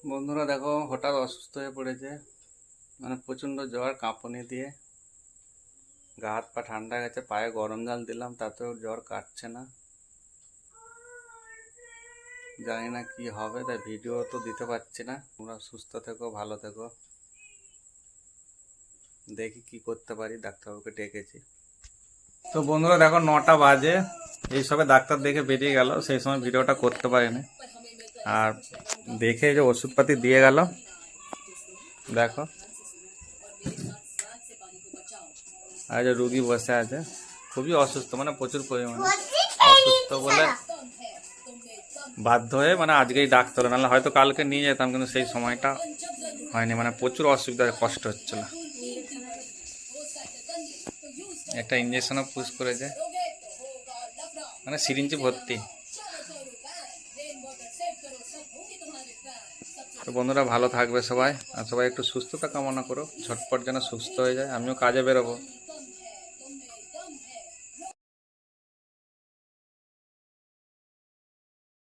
বন্ধুরা দেখো, হঠাৎ অসুস্থ হয়ে পড়েছে। মানে প্রচণ্ড জ্বর, কাঁপুনি দিয়ে গা হাত পা ঠান্ডা গেছে। পায়ে গরম জল দিলাম, তাতেও জ্বর কাটছে না। জানি না কি হবে, তাই ভিডিও তো দিতে পারছি না। তোমরা সুস্থ থেকো, ভালো থেকো। দেখি কি করতে পারি, ডাক্তারবাবুকে ডেকেছি। তো বন্ধুরা দেখো, 9টা বাজে। এই সবে ডাক্তার দেখে বেরিয়ে গেল, সেই সময় ভিডিওটা করতে পারিনি। আর দেখে যে ওষুধপাতি দিয়ে গেল, দেখো। আর যে রুগী বসে আছে, খুবই অসুস্থ, মানে প্রচুর পরিমাণে অসুস্থ বলে বাধ্য হয়ে মানে আজকেই ডাক্তার, নাহলে হয়তো কালকে নিয়ে যেতাম, কিন্তু সেই সময়টা হয়নি। মানে প্রচুর অসুবিধা, কষ্ট হচ্ছিল। একটা ইঞ্জেকশনও পুশ করেছে, মানে সিরিঞ্জে ভর্তি। তো বন্ধুরা ভালো থাকবে সবাই, আর সবাই একটু সুস্থতা কামনা করো, ঝটপট যেন সুস্থ হয়ে যায়। আমিও কাজে বেরোবো।